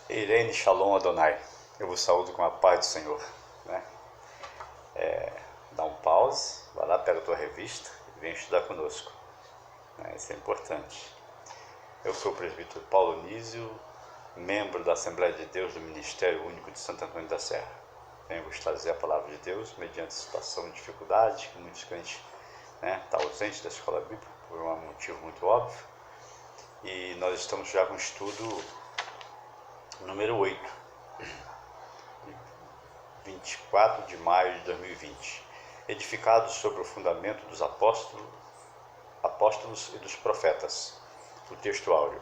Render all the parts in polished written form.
Irene Shalom Adonai, eu vos saúdo com a paz do Senhor. Né? Dá um pause, vai lá, pega a tua revista e vem estudar conosco. Isso é importante. Eu sou o presbítero Paulo Nísio, membro da Assembleia de Deus do Ministério Único de Santo Antônio da Serra. Venho vos trazer a palavra de Deus mediante situação de dificuldade, que muitos crentes estão ausentes da escola bíblica por um motivo muito óbvio. E nós estamos já com o estudo número 8, 24 de maio de 2020, edificados sobre o fundamento dos apóstolos e dos profetas. O texto áureo,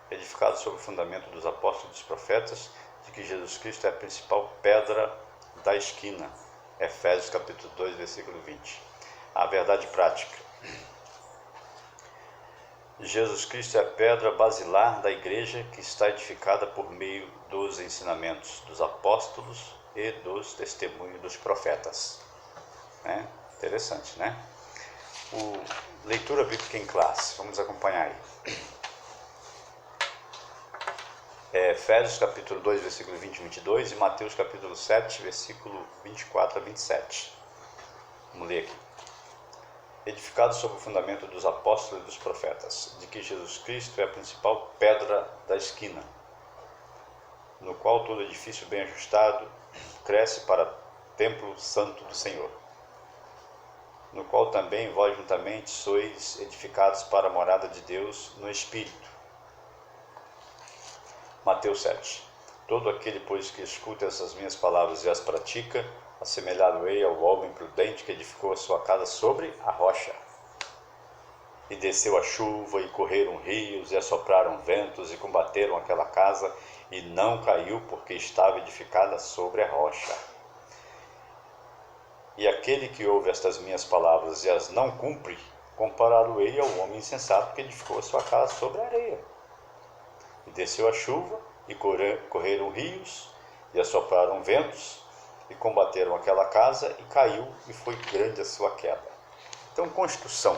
edificados sobre o fundamento dos apóstolos e dos profetas, de que Jesus Cristo é a principal pedra da esquina. Efésios capítulo 2, versículo 20. A verdade prática. Jesus Cristo é a pedra basilar da igreja que está edificada por meio dos ensinamentos dos apóstolos e dos testemunhos dos profetas. Interessante, né? Leitura bíblica em classe, vamos acompanhar aí. Efésios capítulo 2, versículo 20 e 22 e Mateus capítulo 7, versículo 24 a 27. Vamos ler aqui. Edificado sobre o fundamento dos apóstolos e dos profetas, de que Jesus Cristo é a principal pedra da esquina, no qual todo edifício bem ajustado cresce para templo santo do Senhor, no qual também vós juntamente sois edificados para a morada de Deus no Espírito. Mateus 7. Todo aquele, pois, que escuta essas minhas palavras e as pratica, assemelhado-ei ao homem prudente que edificou a sua casa sobre a rocha. E desceu a chuva, e correram rios, e assopraram ventos, e combateram aquela casa, e não caiu, porque estava edificada sobre a rocha. E aquele que ouve estas minhas palavras e as não cumpre, compará-lo-ei ao homem insensato que edificou a sua casa sobre a areia. E desceu a chuva, e correram rios, e assopraram ventos, e combateram aquela casa, e caiu, e foi grande a sua queda. Então, construção.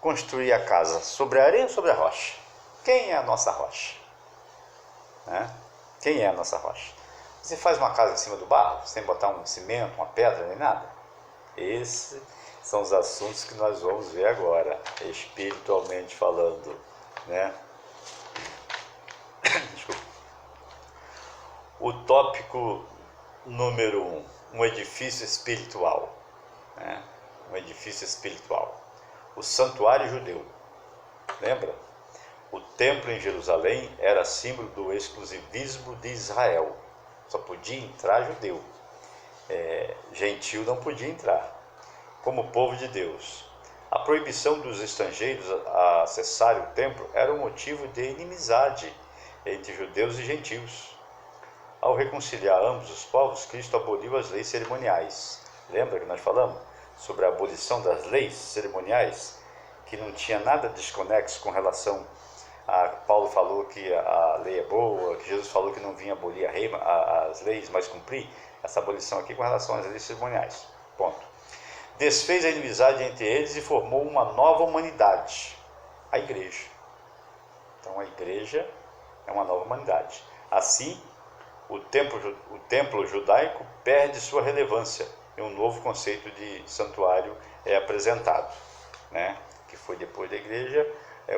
Construir a casa sobre a areia ou sobre a rocha? Quem é a nossa rocha? Quem é a nossa rocha? Você faz uma casa em cima do barro, sem botar um cimento, uma pedra, nem nada? Esses são os assuntos que nós vamos ver agora, espiritualmente falando. Desculpa. O tópico número 1, um edifício espiritual. Um edifício espiritual. O santuário judeu. Lembra? O templo em Jerusalém era símbolo do exclusivismo de Israel. Só podia entrar judeu. Gentil não podia entrar. Como povo de Deus. A proibição dos estrangeiros a acessarem o templo era um motivo de inimizade entre judeus e gentios. Ao reconciliar ambos os povos, Cristo aboliu as leis cerimoniais. Lembra que nós falamos sobre a abolição das leis cerimoniais, que não tinha nada desconexo com relação a... Paulo falou que a lei é boa, que Jesus falou que não vinha abolir as leis, mas cumprir essa abolição aqui com relação às leis cerimoniais. Ponto. Desfez a inimizade entre eles e formou uma nova humanidade, a igreja. Então a igreja é uma nova humanidade. Assim, o templo judaico perde sua relevância e um novo conceito de santuário é apresentado, que foi depois da igreja,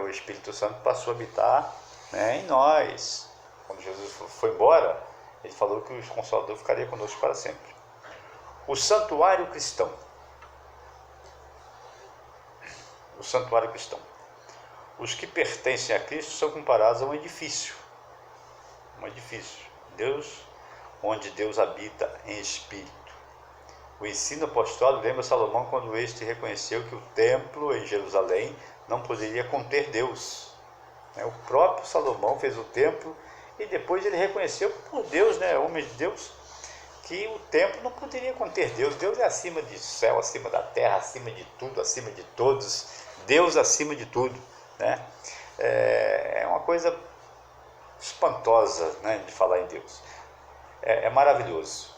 o Espírito Santo passou a habitar em nós. Quando Jesus foi embora, ele falou que o Consolador ficaria conosco para sempre. O santuário cristão. O santuário cristão. Os que pertencem a Cristo são comparados a um edifício. Um edifício. Onde Deus habita em espírito. O ensino apostólico lembra Salomão quando este reconheceu que o templo em Jerusalém não poderia conter Deus. O próprio Salomão fez o templo e depois ele reconheceu por Deus, homem de Deus, que o templo não poderia conter Deus. Deus é acima do céu, acima da terra, acima de tudo, acima de todos. Deus acima de tudo. É uma coisa espantosa de falar em Deus. É maravilhoso.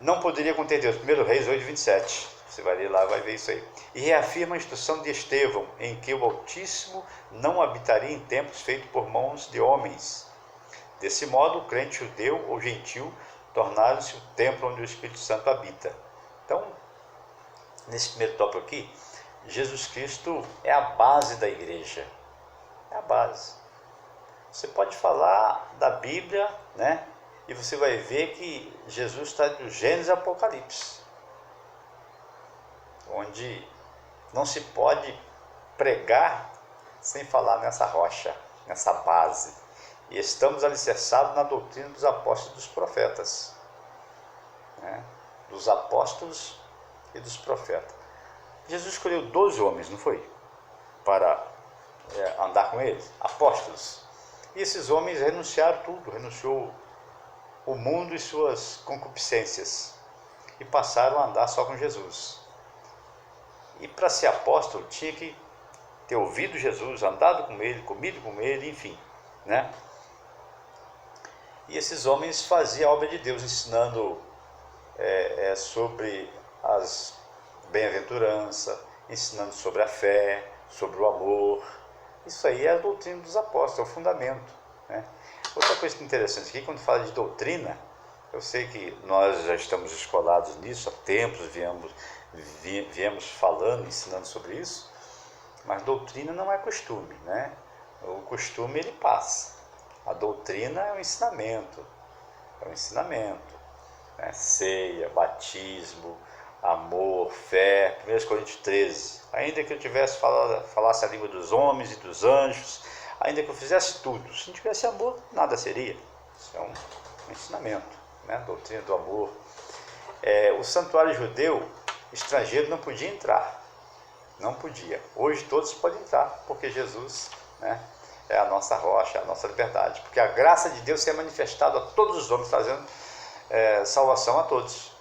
Não poderia conter Deus. 1 Reis 8, 27. Você vai ler lá, vai ver isso aí. E reafirma a instrução de Estevão, em que o Altíssimo não habitaria em templos feitos por mãos de homens. Desse modo, o crente judeu ou gentil tornaram-se o templo onde o Espírito Santo habita. Então, nesse primeiro tópico aqui, Jesus Cristo é a base da igreja. É a base. Você pode falar da Bíblia, né? E você vai ver que Jesus está do Gênesis ao Apocalipse, onde não se pode pregar sem falar nessa rocha, nessa base. E estamos alicerçados na doutrina dos apóstolos e dos profetas, né? Dos apóstolos e dos profetas. Jesus escolheu 12 homens, não foi? Para andar com eles, apóstolos. E esses homens renunciaram tudo, renunciou o mundo e suas concupiscências e passaram a andar só com Jesus. E para ser apóstolo tinha que ter ouvido Jesus, andado com ele, comido com ele, enfim, né? E esses homens faziam a obra de Deus, ensinando sobre as bem-aventuranças, ensinando sobre a fé, sobre o amor. Isso aí é a doutrina dos apóstolos, é o fundamento, né? Outra coisa interessante aqui, quando fala de doutrina, eu sei que nós já estamos escolados nisso, há tempos viemos falando, ensinando sobre isso, mas doutrina não é costume, né? O costume ele passa, a doutrina é o ensinamento, né? Ceia, batismo, amor, fé, 1 Coríntios 13, ainda que eu falasse a língua dos homens e dos anjos, ainda que eu fizesse tudo, se não tivesse amor, nada seria. Isso é um ensinamento, né? Doutrina do amor. O santuário judeu, estrangeiro não podia entrar, não podia. Hoje todos podem entrar, porque Jesus, né, é a nossa rocha, a nossa liberdade, porque a graça de Deus se é manifestada a todos os homens, trazendo salvação a todos.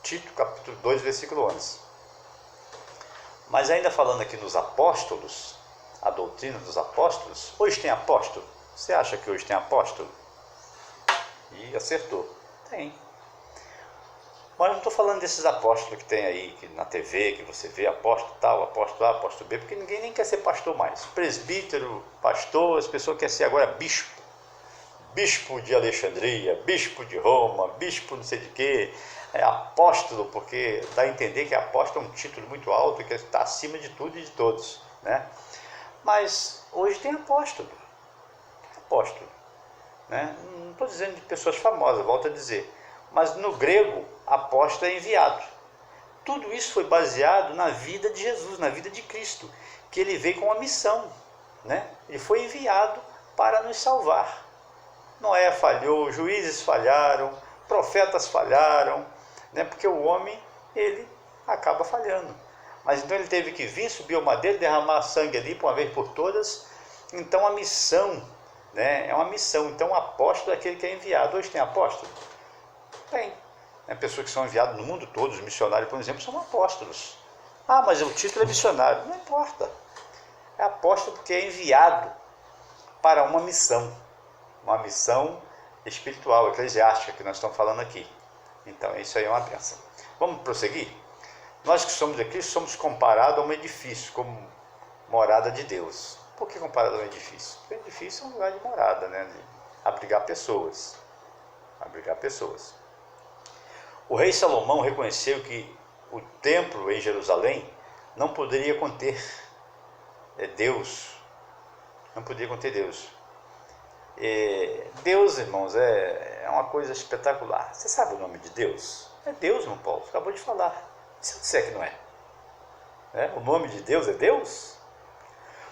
Tito, capítulo 2, versículo 11. Mas ainda falando aqui nos apóstolos, a doutrina dos apóstolos, hoje tem apóstolo? Você acha que hoje tem apóstolo? E acertou, tem. Mas não estou falando desses apóstolos que tem aí que na TV, que você vê apóstolo tal, apóstolo A, apóstolo B, porque ninguém nem quer ser pastor mais. Presbítero, pastor, as pessoas querem ser agora bispo. Bispo de Alexandria, bispo de Roma, bispo não sei de quê. É apóstolo, porque dá a entender que apóstolo é um título muito alto, que está acima de tudo e de todos, né? Mas hoje tem apóstolo, né? Não estou dizendo de pessoas famosas, volto a dizer, mas no grego, apóstolo é enviado. Tudo isso foi baseado na vida de Jesus, na vida de Cristo, que ele veio com uma missão, né? Ele foi enviado para nos salvar. Noé falhou, juízes falharam, profetas falharam, né? Porque o homem, ele acaba falhando. Mas então ele teve que vir, subir o madeiro, derramar sangue ali, por uma vez por todas. Então a missão, né, é uma missão. Então o apóstolo é aquele que é enviado. Hoje tem apóstolo? Tem. Pessoas que são enviadas no mundo todo, os missionários, por exemplo, são apóstolos. Ah, mas o título é missionário. Não importa. É apóstolo porque é enviado para uma missão espiritual, eclesiástica, que nós estamos falando aqui. Então isso aí é uma bênção. Vamos prosseguir? Nós que somos de Cristo somos comparados a um edifício, como morada de Deus. Por que comparado a um edifício? Porque o edifício é um lugar de morada, né? De abrigar pessoas. O rei Salomão reconheceu que o templo em Jerusalém não poderia conter Deus. Não poderia conter Deus. Deus, irmãos, é uma coisa espetacular. Você sabe o nome de Deus? É Deus, irmão Paulo, você acabou de falar. Se eu disser que não é? O nome de Deus é Deus?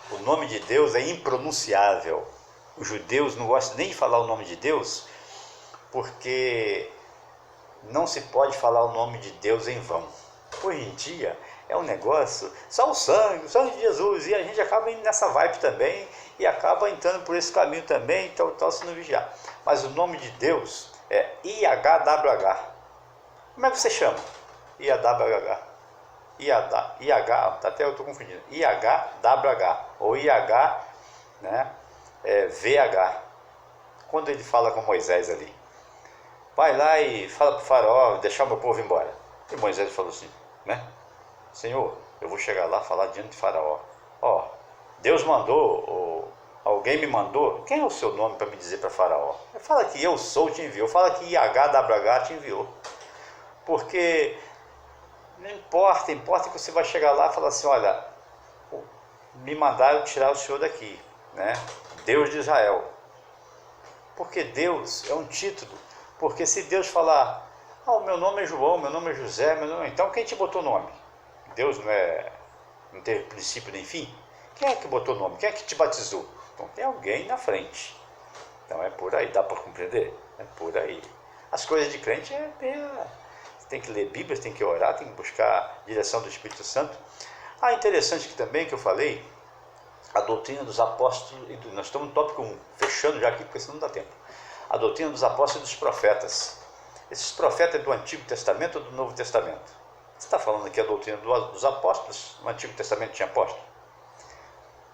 O nome de Deus é impronunciável. Os judeus não gostam nem de falar o nome de Deus, porque não se pode falar o nome de Deus em vão. Hoje em dia é um negócio, só o sangue de Jesus, e a gente acaba indo nessa vibe também, e acaba entrando por esse caminho também, tal, se não vigiar. Mas o nome de Deus é IHWH. Como é que você chama? IHWH. Até eu estou confundindo. IHWH ou IH, né? VH. Quando ele fala com Moisés ali, vai lá e fala para o faraó deixar o meu povo embora. E Moisés falou assim, né? Senhor, eu vou chegar lá falar diante de faraó. Deus mandou alguém me mandou, quem é o seu nome para me dizer para Faraó? Fala que eu sou, te enviou. Fala que IHWH te enviou. Porque não importa, importa que você vai chegar lá e falar assim, olha, me mandaram tirar o senhor daqui, né? Deus de Israel. Porque Deus é um título. Porque se Deus falar, o meu nome é João, meu nome é José, então quem te botou nome? Deus não teve princípio nem fim? Quem é que botou nome? Quem é que te batizou? Então tem alguém na frente. Então é por aí, dá para compreender? É por aí. As coisas de crente tem que ler Bíblia, tem que orar, tem que buscar a direção do Espírito Santo. Interessante que também que eu falei, a doutrina dos apóstolos, nós estamos no tópico 1, fechando já aqui porque senão não dá tempo. A doutrina dos apóstolos e dos profetas. Esses profetas do Antigo Testamento ou do Novo Testamento? Você está falando aqui a doutrina dos apóstolos, no Antigo Testamento tinha apóstolo?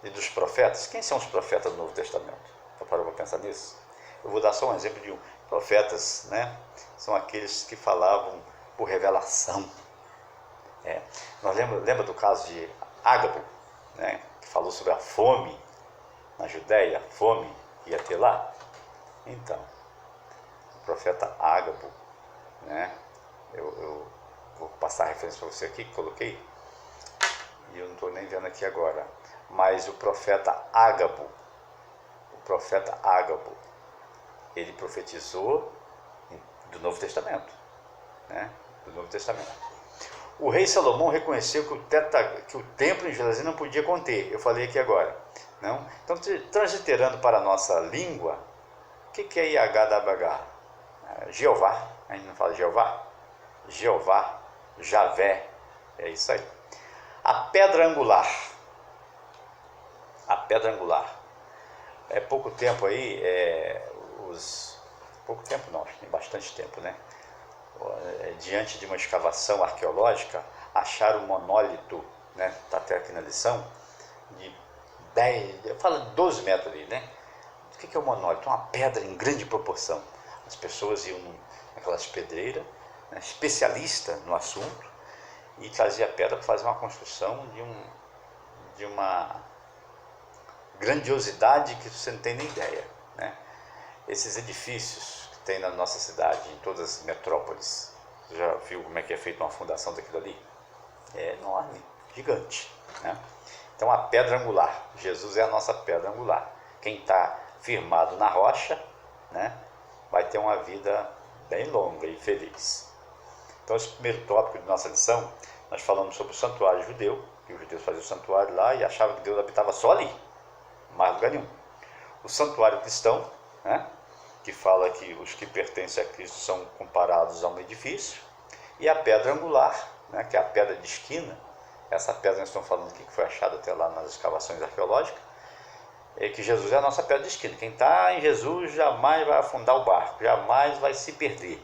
E dos profetas? Quem são os profetas do Novo Testamento? Já parou para pensar nisso? Eu vou dar só um exemplo de profetas, né? São aqueles que falavam por revelação. Nós lembra do caso de Ágabo, né? Que falou sobre a fome na Judéia, fome que ia ter lá? Então, o profeta Ágabo, né? Eu vou passar a referência para você aqui, que coloquei, e eu não estou nem vendo aqui agora, mas o profeta Ágabo, ele profetizou do Novo Testamento, né? Do Novo Testamento. O rei Salomão reconheceu que o templo em Jerusalém não podia conter. Eu falei aqui agora. Não? Então, transliterando para a nossa língua, o que é IHWH? Jeová. A gente não fala Jeová? Jeová, Javé. É isso aí. A pedra angular. A pedra angular. Pouco tempo aí, pouco tempo não, tem bastante tempo, né? Diante de uma escavação arqueológica, acharam um monólito, né? Está até aqui na lição, de 12 metros ali, né? O que é o monólito? Uma pedra em grande proporção. As pessoas iam naquelas pedreiras, né? Especialista no assunto, e trazia a pedra para fazer uma construção de uma grandiosidade que você não tem nem ideia, né? Esses edifícios que tem na nossa cidade, em todas as metrópoles, você já viu como é que é feita uma fundação daquilo ali? É enorme, gigante, né? Então a pedra angular, Jesus é a nossa pedra angular. Quem está firmado na rocha, né, vai ter uma vida bem longa e feliz. Então esse primeiro tópico de nossa lição, nós falamos sobre o santuário judeu, que os judeus faziam o santuário lá e achavam que Deus habitava só ali, mais lugar nenhum. O santuário cristão, né, que fala que os que pertencem a Cristo são comparados a um edifício, e a pedra angular, né, que é a pedra de esquina. Essa pedra que nós estamos falando aqui, que foi achada até lá nas escavações arqueológicas, é que Jesus é a nossa pedra de esquina. Quem está em Jesus jamais vai afundar o barco, jamais vai se perder.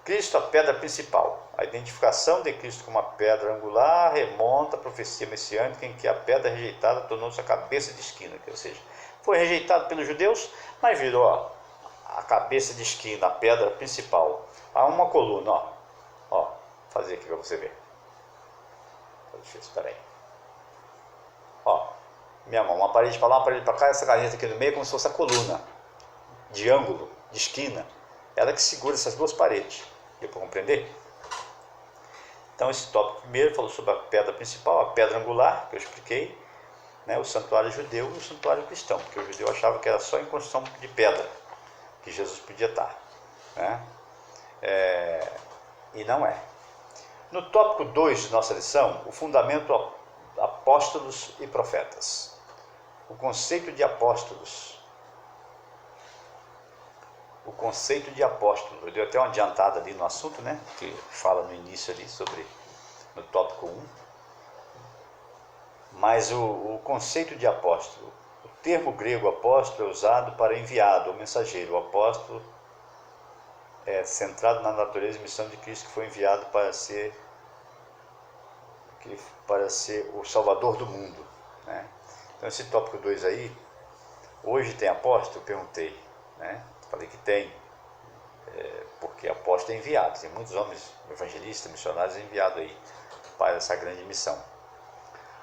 Cristo, a pedra principal. A identificação de Cristo como a pedra angular remonta à profecia messiânica em que a pedra rejeitada tornou-se a cabeça de esquina, ou seja, foi rejeitado pelos judeus, mas virou a cabeça de esquina, a pedra principal. Há uma coluna, ó, fazer aqui para você ver. Espera aí. Ó, minha mão, uma parede para lá, uma parede para cá, essa caneta aqui no meio é como se fosse a coluna de ângulo, de esquina. Ela que segura essas duas paredes. Deu para compreender? Então esse tópico primeiro falou sobre a pedra principal, a pedra angular, que eu expliquei, né, o santuário judeu e o santuário cristão, porque o judeu achava que era só em construção de pedra que Jesus podia estar, né? E não é. No tópico 2 de nossa lição, o fundamento apóstolos e profetas. O conceito de apóstolos. O conceito de apóstolo. Eu dei até uma adiantada ali no assunto, né? Que fala no início ali no tópico 1. Mas o conceito de apóstolo. O termo grego apóstolo é usado para enviado ou mensageiro. O apóstolo é centrado na natureza e missão de Cristo, que foi enviado para ser o Salvador do mundo, né? Então esse tópico 2 aí, hoje tem apóstolo? Eu perguntei, né? Falei que tem, porque apóstolo é enviado, tem muitos homens evangelistas, missionários enviados aí para essa grande missão.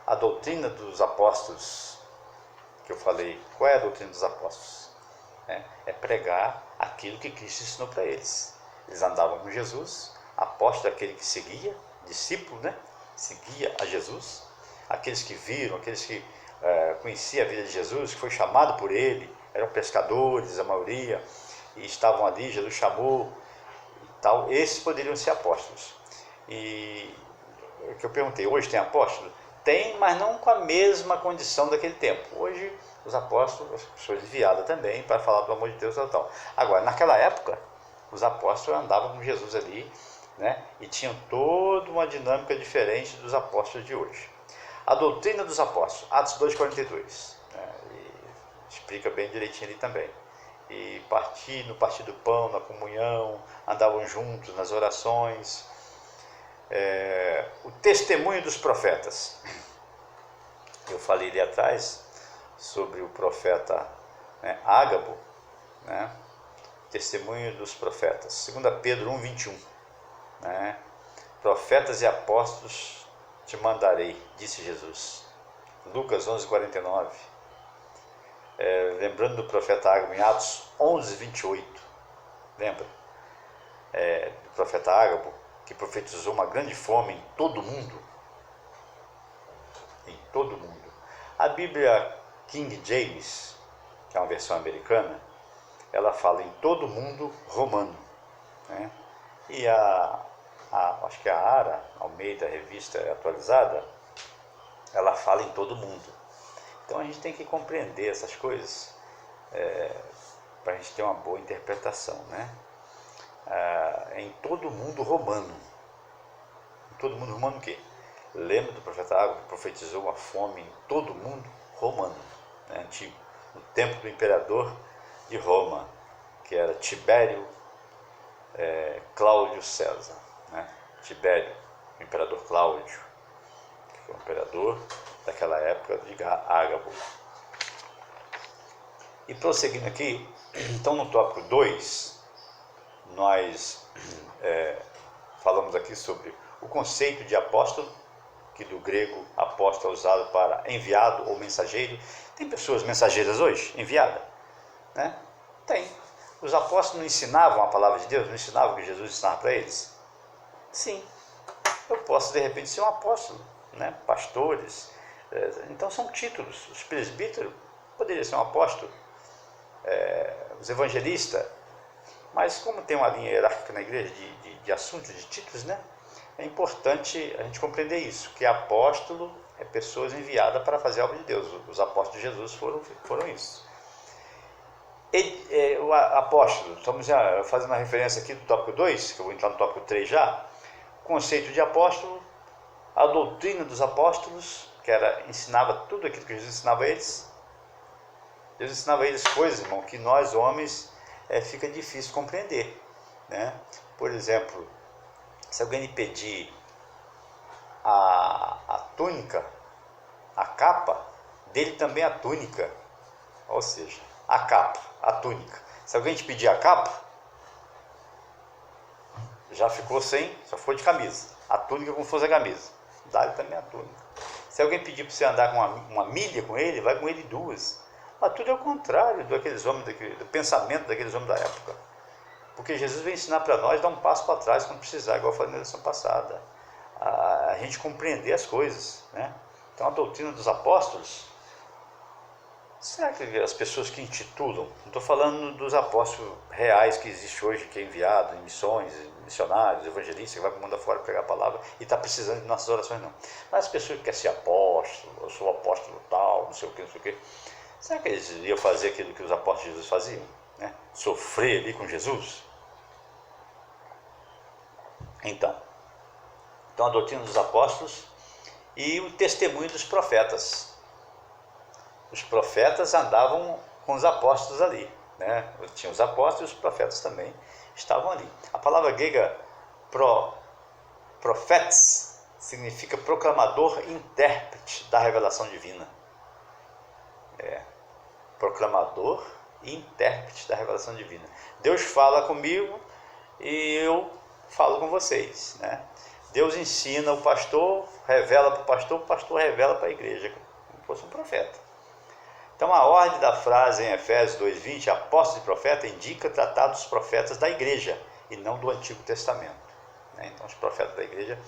A doutrina dos apóstolos que eu falei, qual é a doutrina dos apóstolos? É pregar aquilo que Cristo ensinou para eles. Eles andavam com Jesus, apóstolo é aquele que seguia, discípulo, né? Seguia a Jesus, aqueles que viram, aqueles que conheciam a vida de Jesus, que foi chamado por ele, eram pescadores, a maioria, e estavam ali, Jesus chamou, e tal, esses poderiam ser apóstolos. E o que eu perguntei, hoje tem apóstolo? Tem, mas não com a mesma condição daquele tempo. Hoje, os apóstolos, as pessoas enviadas também para falar do amor de Deus e tal. Agora, naquela época, os apóstolos andavam com Jesus ali, né? E tinham toda uma dinâmica diferente dos apóstolos de hoje. A doutrina dos apóstolos, Atos 2,42, né? Explica bem direitinho ali também. E no partir do pão, na comunhão, andavam juntos nas orações. O testemunho dos profetas. Eu falei ali atrás sobre o profeta, né, Ágabo, né? Testemunho dos profetas. 2 Pedro 1,21, né? Profetas e apóstolos te mandarei, disse Jesus. Lucas 11,49. Lembrando do profeta Ágabo em Atos 11,28. Lembra? Do profeta Ágabo, que profetizou uma grande fome em todo o mundo. Em todo o mundo. A Bíblia King James, que é uma versão americana, ela fala em todo o mundo romano, né? E acho que a Ara Almeida, revista atualizada, ela fala em todo o mundo. Então a gente tem que compreender essas coisas para a gente ter uma boa interpretação, né? Em todo o mundo romano. Em todo o mundo romano o quê? Lembra do profeta Ágabo que profetizou uma fome em todo o mundo romano, né, antigo, no tempo do imperador de Roma, que era Tibério Cláudio César, né? Tibério, o imperador Cláudio, que foi o imperador daquela época de Ágabo. E prosseguindo aqui, então no tópico 2, nós falamos aqui sobre o conceito de apóstolo, que do grego apóstolo é usado para enviado ou mensageiro. Tem pessoas mensageiras hoje, enviada, né? Tem. Os apóstolos não ensinavam a palavra de Deus, não ensinavam o que Jesus ensinava para eles? Sim. Eu posso de repente ser um apóstolo, né? Pastores, então são títulos. Os presbíteros poderiam ser um apóstolo, os evangelistas, mas como tem uma linha hierárquica na igreja de assuntos, de títulos, né? É importante a gente compreender isso, que apóstolo é pessoas enviadas para fazer a obra de Deus. Os apóstolos de Jesus foram isso. O apóstolo, estamos já fazendo uma referência aqui do tópico 2, que eu vou entrar no tópico 3 já. O conceito de apóstolo, a doutrina dos apóstolos, que ensinava tudo aquilo que Jesus ensinava a eles. Deus ensinava a eles coisas, irmão, que nós homens fica difícil compreender, né? Por exemplo, se alguém lhe pedir a túnica, a capa, dele também a túnica, ou seja, a capa, a túnica. Se alguém te pedir a capa, já ficou sem, só foi de camisa. A túnica como se fosse a camisa, dá-lhe também a túnica. Se alguém pedir para você andar com uma milha com ele, vai com ele 2. Mas tudo é o contrário daqueles homens, do pensamento daqueles homens da época. Porque Jesus vem ensinar para nós, dar um passo para trás quando precisar, igual eu falei na lição passada. A gente compreender as coisas, né? Então a doutrina dos apóstolos, será que as pessoas que intitulam, não estou falando dos apóstolos reais que existe hoje, que é enviado em missões, missionários, evangelistas, que vai para o mundo afora pregar a palavra e está precisando de nossas orações, não. Mas as pessoas que querem ser apóstolo, eu sou apóstolo tal, não sei o que, não sei o que, será que eles iriam fazer aquilo que os apóstolos de Jesus faziam? Né? Sofrer ali com Jesus? Então a doutrina dos apóstolos e o testemunho dos profetas. Os profetas andavam com os apóstolos ali, né? Tinha os apóstolos e os profetas também estavam ali. A palavra grega profetes significa proclamador e intérprete da revelação divina. Proclamador e intérprete da revelação divina. Deus fala comigo e eu falo com vocês, né? Deus ensina, o pastor revela para o pastor revela para a igreja, como se fosse um profeta. Então a ordem da frase em Efésios 2:20, apóstolo e profeta, indica tratar dos profetas da igreja e não do Antigo Testamento. Então os profetas da igreja.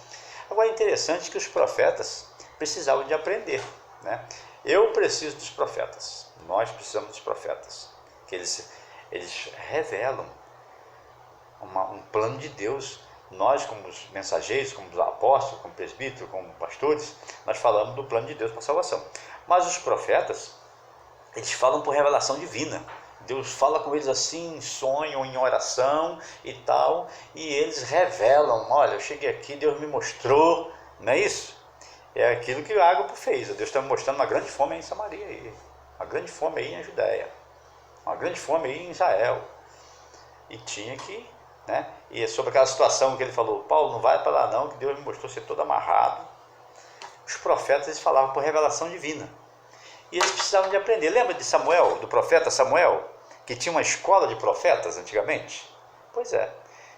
Agora é interessante que os profetas precisavam de aprender. Eu preciso dos profetas, nós precisamos dos profetas, que eles revelam um plano de Deus. Nós, como os mensageiros, como os apóstolos, como presbíteros, como pastores, nós falamos do plano de Deus para a salvação. Mas os profetas, eles falam por revelação divina. Deus fala com eles assim, em sonho ou em oração e tal, e eles revelam: olha, eu cheguei aqui, Deus me mostrou, não é isso? É aquilo que a Ágabo fez. Deus está me mostrando uma grande fome aí em Samaria, uma grande fome aí em Judéia, uma grande fome aí em Israel. E tinha que, e é sobre aquela situação que ele falou: Paulo, não vai para lá não, que Deus me mostrou ser todo amarrado. Os profetas, eles falavam por revelação divina. E eles precisavam de aprender. Lembra de Samuel, do profeta Samuel, que tinha uma escola de profetas antigamente? Pois é.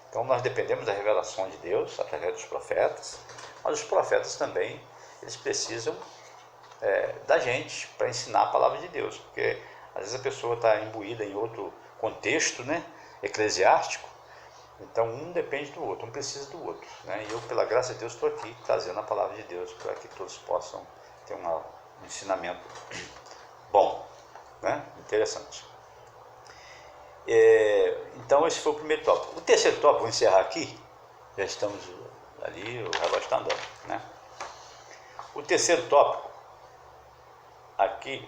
Então nós dependemos da revelação de Deus através dos profetas, mas os profetas também, eles precisam da gente para ensinar a palavra de Deus, porque às vezes a pessoa está imbuída em outro contexto, eclesiástico, então um depende do outro, um precisa do outro. E eu, pela graça de Deus, estou aqui trazendo a palavra de Deus para que todos possam ter um ensinamento bom, interessante. Então esse foi o primeiro tópico. O terceiro tópico, vou encerrar aqui, já estamos ali, o relógio está andando. O terceiro tópico, aqui,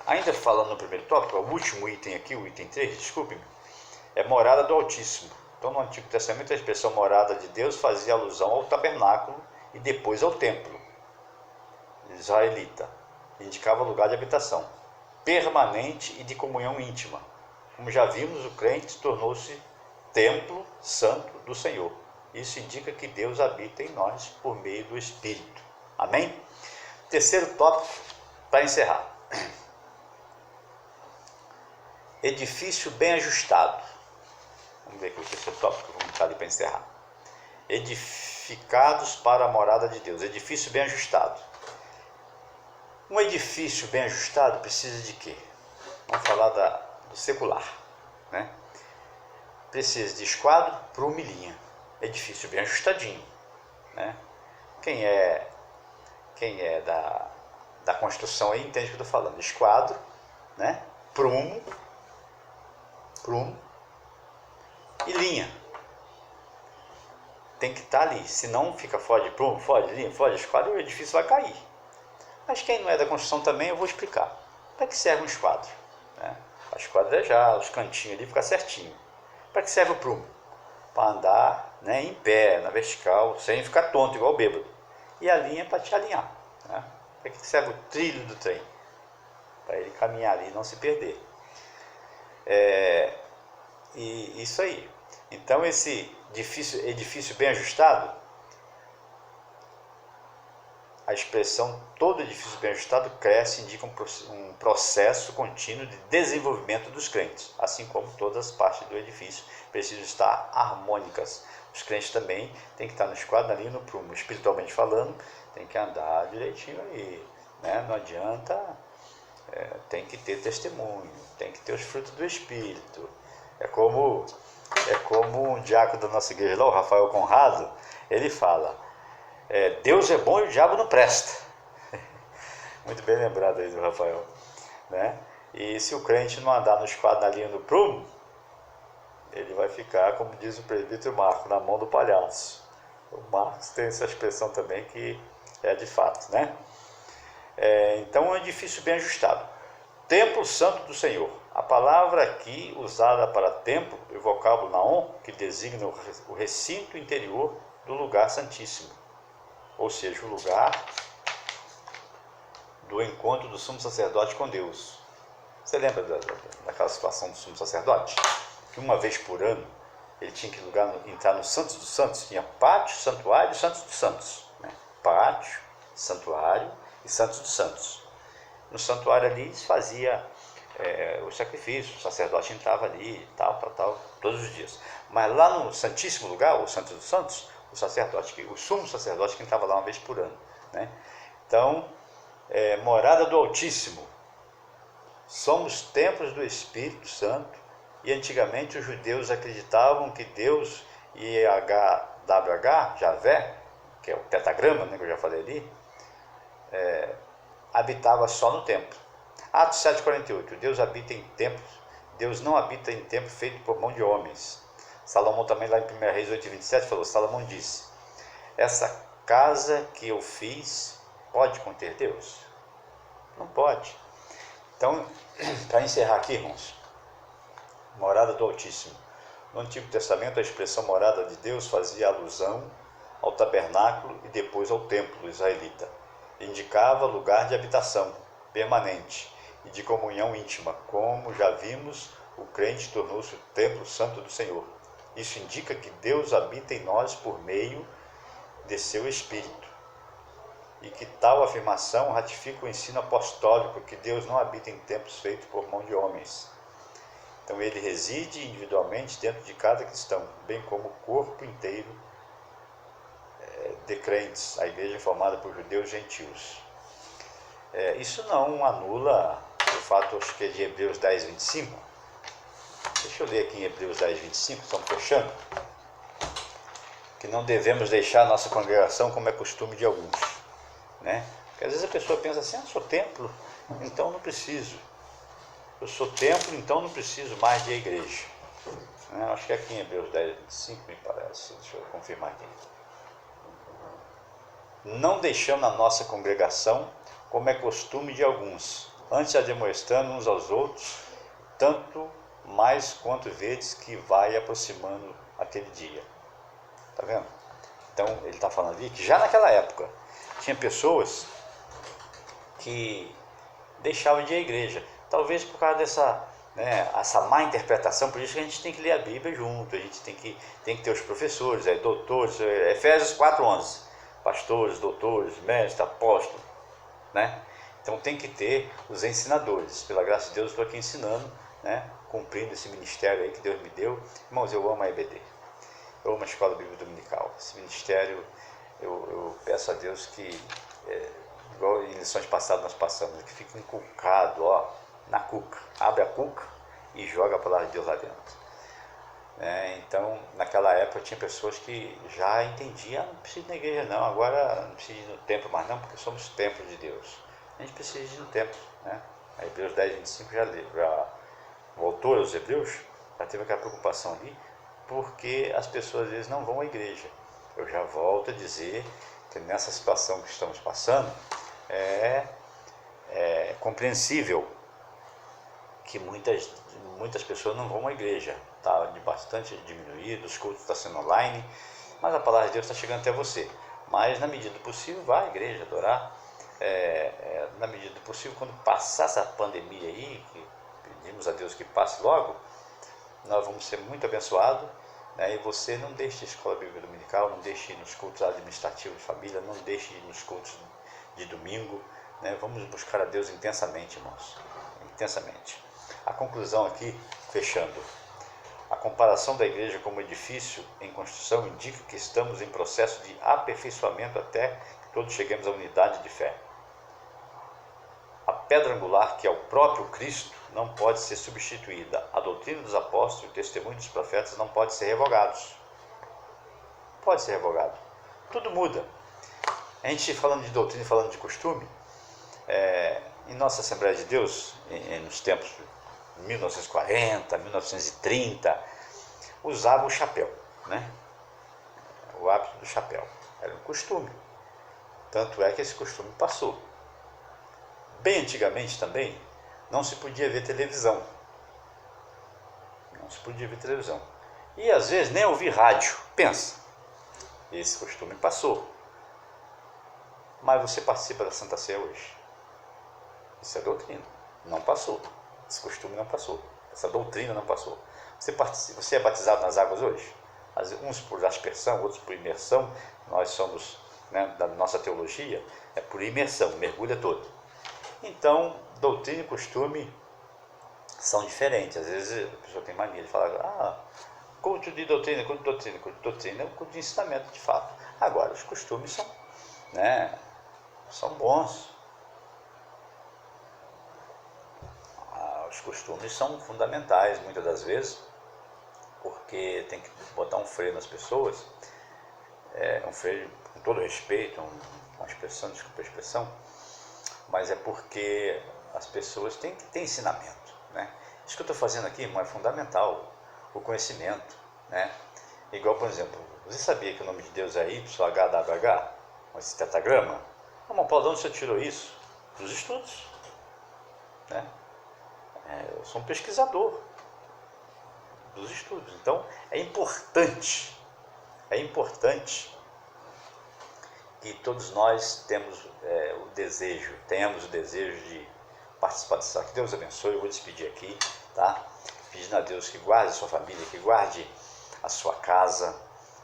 ainda falando no primeiro tópico, o último item aqui, o item 3, desculpe-me, é morada do Altíssimo. Então no Antigo Testamento a expressão morada de Deus fazia alusão ao tabernáculo e depois ao templo israelita, indicava lugar de habitação permanente e de comunhão íntima. Como já vimos, o crente tornou-se templo santo do Senhor. Isso indica que Deus habita em nós por meio do Espírito. Amém? Terceiro tópico, para encerrar. Edifício bem ajustado. Vamos ver aqui o terceiro tópico, vamos estar ali para encerrar. Edificados para a morada de Deus. Edifício bem ajustado. Um edifício bem ajustado precisa de quê? Vamos falar do secular. Precisa de esquadro, prumo e linha. Edifício bem ajustadinho. Quem é da construção aí entende o que eu estou falando. Esquadro, prumo e linha. Tem que estar ali. Se não fica fora de prumo, fora de linha, fora de esquadro, o edifício vai cair. Mas quem não é da construção também, eu vou explicar. Para que serve um esquadro? Para esquadrejar, os cantinhos ali ficar certinho. Para que serve o prumo? Para andar em pé, na vertical, sem ficar tonto, igual bêbado. E a linha para te alinhar. Para que serve o trilho do trem? Para ele caminhar ali e não se perder. E isso aí. Então esse edifício bem ajustado, a expressão todo edifício bem ajustado cresce indica um processo contínuo de desenvolvimento dos crentes, assim como todas as partes do edifício precisam estar harmônicas. Os crentes também têm que estar no esquadro, na linha, no prumo. Espiritualmente falando, tem que andar direitinho aí. Não adianta, tem que ter testemunho, tem que ter os frutos do Espírito. É como um diácono da nossa igreja lá, o Rafael Conrado, ele fala: Deus é bom e o diabo não presta. Muito bem lembrado aí do Rafael. E se o crente não andar no esquadro, na linha, no prumo, ele vai ficar, como diz o presbítero Marco, na mão do palhaço. O Marcos tem essa expressão também que é de fato. Então é um edifício bem ajustado. Templo santo do Senhor. A palavra aqui usada para templo, o vocábulo naon, que designa o recinto interior do lugar santíssimo. Ou seja, o lugar do encontro do sumo sacerdote com Deus. Você lembra daquela situação do sumo sacerdote? Que uma vez por ano ele tinha que entrar no Santos dos Santos. Tinha pátio, santuário e Santos dos Santos. Pátio, santuário e Santos dos Santos. No santuário ali se fazia o sacrifício, o sacerdote entrava ali, tal, todos os dias. Mas lá no Santíssimo Lugar, o Santos dos Santos, o sumo sacerdote que entrava lá uma vez por ano. Então, morada do Altíssimo, Somos templos do Espírito Santo, e antigamente os judeus acreditavam que Deus, YHWH, Javé, que é o pentagrama, né, que eu já falei ali, habitava só no templo. Atos 7,48, Deus habita em templos, Deus não habita em templo feito por mão de homens. Salomão também, lá em 1 Reis 8,27, falou, Salomão disse, essa casa que eu fiz pode conter Deus? Não pode. Então, para encerrar aqui, irmãos, morada do Altíssimo. No Antigo Testamento, a expressão morada de Deus fazia alusão ao tabernáculo e depois ao templo israelita. Indicava lugar de habitação permanente e de comunhão íntima. Como já vimos, o crente tornou-se o templo santo do Senhor. Isso indica que Deus habita em nós por meio de seu Espírito. E que tal afirmação ratifica o ensino apostólico que Deus não habita em templos feitos por mão de homens. Então ele reside individualmente dentro de cada cristão, bem como o corpo inteiro de crentes, a igreja é formada por judeus e gentios. Isso não anula o fato, acho que é de Hebreus 10, 25. Deixa eu ler aqui em Hebreus 10, 25, estamos fechando. Que não devemos deixar a nossa congregação como é costume de alguns. Né? Porque às vezes a pessoa pensa assim, eu sou templo, então não preciso. Eu sou templo, então não preciso mais de igreja. Acho que é aqui em Hebreus 10, 25, me parece. Deixa eu confirmar aqui. Não deixando a nossa congregação, como é costume de alguns, antes admoestando uns aos outros, tanto mais quanto vedes que vai aproximando aquele dia. Tá vendo? Então, ele está falando ali que já naquela época, tinha pessoas que deixavam de ir à igreja. Talvez por causa dessa, essa má interpretação, por isso que a gente tem que ler a Bíblia junto, a gente tem que ter os professores, doutores, Efésios 4:11, pastores, doutores, mestres, apóstolos, né? Então tem que ter os ensinadores, pela graça de Deus estou aqui ensinando, cumprindo esse ministério aí que Deus me deu. Irmãos, eu amo a EBD, eu amo a Escola Bíblica Dominical, esse ministério eu peço a Deus que, igual em lições passadas nós passamos, que fique inculcado, na cuca, abre a cuca e joga a palavra de Deus lá dentro. Então, naquela época tinha pessoas que já entendiam, não precisa ir na igreja não, agora não precisa ir no templo mais não, porque somos templo de Deus. A gente precisa ir no templo. A Hebreus 10, 25 o autor aos Hebreus já teve aquela preocupação ali, porque as pessoas às vezes não vão à igreja. Eu já volto a dizer que nessa situação que estamos passando, é compreensível que muitas pessoas não vão à igreja. Está bastante diminuído, os cultos estão sendo online, mas a palavra de Deus está chegando até você. Mas na medida do possível, vá à igreja adorar. Na medida do possível, quando passar essa pandemia aí, que pedimos a Deus que passe logo, nós vamos ser muito abençoados. E você não deixe a Escola Bíblica Dominical, não deixe ir nos cultos administrativos de família, não deixe ir nos cultos de domingo. Vamos buscar a Deus intensamente, irmãos, intensamente. A conclusão aqui, fechando, a comparação da igreja como edifício em construção indica que estamos em processo de aperfeiçoamento até que todos cheguemos à unidade de fé. A pedra angular, que é o próprio Cristo, não pode ser substituída. A doutrina dos apóstolos e o testemunho dos profetas não pode ser revogados. Pode ser revogado. Tudo muda. A gente falando de doutrina e falando de costume, em nossa Assembleia de Deus, nos tempos de 1940, 1930, usava o chapéu, o hábito do chapéu. Era um costume. Tanto é que esse costume passou. Bem antigamente também, não se podia ver televisão. Não se podia ver televisão. E às vezes nem ouvir rádio. Pensa, esse costume passou. Mas você participa da Santa Ceia hoje. Isso é doutrina. Não passou. Esse costume não passou. Essa doutrina não passou. Você é batizado nas águas hoje? Uns por aspersão, outros por imersão. Nós somos, da nossa teologia, é por imersão, mergulha todo. Então, doutrina e costume são diferentes. Às vezes a pessoa tem mania de falar, culto de doutrina, culto de doutrina. Culto de doutrina é um culto de ensinamento de fato. Agora, os costumes são bons. costumes são fundamentais, muitas das vezes, porque tem que botar um freio nas pessoas, um freio com todo respeito, uma expressão, desculpa a expressão, mas é porque as pessoas têm que ter ensinamento, né? Isso que eu estou fazendo aqui, irmão, é fundamental, o conhecimento, né? Igual, por exemplo, você sabia que o nome de Deus é YHWH, esse tetagrama? Mas, Paulo, de onde você tirou isso? Dos estudos, né? Eu sou um pesquisador dos estudos, então é importante que todos nós tenhamos o desejo de participar disso. Que Deus abençoe. Eu vou despedir aqui, tá? Pedindo a Deus que guarde a sua família, que guarde a sua casa,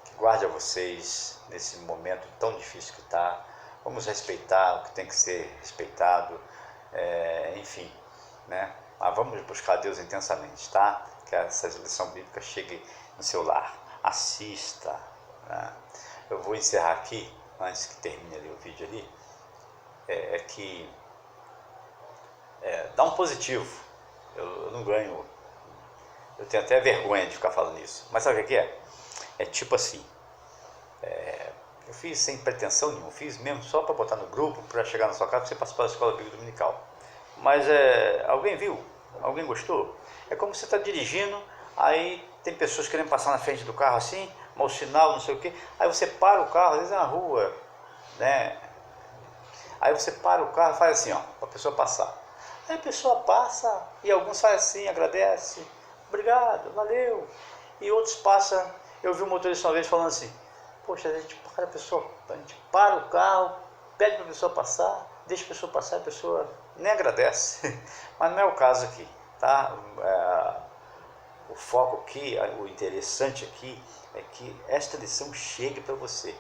que guarde a vocês nesse momento tão difícil que está. Vamos respeitar o que tem que ser respeitado, enfim, né? Mas vamos buscar Deus intensamente, tá? Que essa lição bíblica chegue no seu lar. Assista, né? Eu vou encerrar aqui, antes que termine ali o vídeo ali, dá um positivo. Eu não ganho, eu tenho até vergonha de ficar falando isso, mas sabe o que é? É tipo assim, eu fiz sem pretensão nenhuma, fiz mesmo só para botar no grupo, para chegar na sua casa, para você participar da escola bíblica dominical. Mas alguém viu? Alguém gostou? É como você está dirigindo, aí tem pessoas querendo passar na frente do carro assim, mau sinal, não sei o que, aí você para o carro, às vezes é na rua, né? Aí você para o carro e faz assim, ó, para a pessoa passar. Aí a pessoa passa e alguns fazem assim, agradece, obrigado, valeu. E outros passam, eu vi um motorista uma vez falando assim, poxa, a gente para o carro, pede para a pessoa passar, deixa a pessoa passar, a pessoa nem agradece. Mas não é o caso aqui, tá? O foco aqui, o interessante aqui é que esta lição chegue para você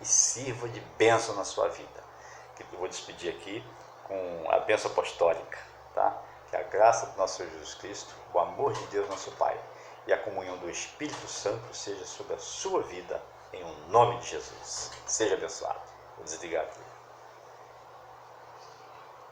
e sirva de bênção na sua vida. Eu vou despedir aqui com a bênção apostólica, tá? Que a graça do nosso Senhor Jesus Cristo, o amor de Deus nosso Pai e a comunhão do Espírito Santo seja sobre a sua vida, em nome de Jesus. Seja abençoado. Vou desligar aqui.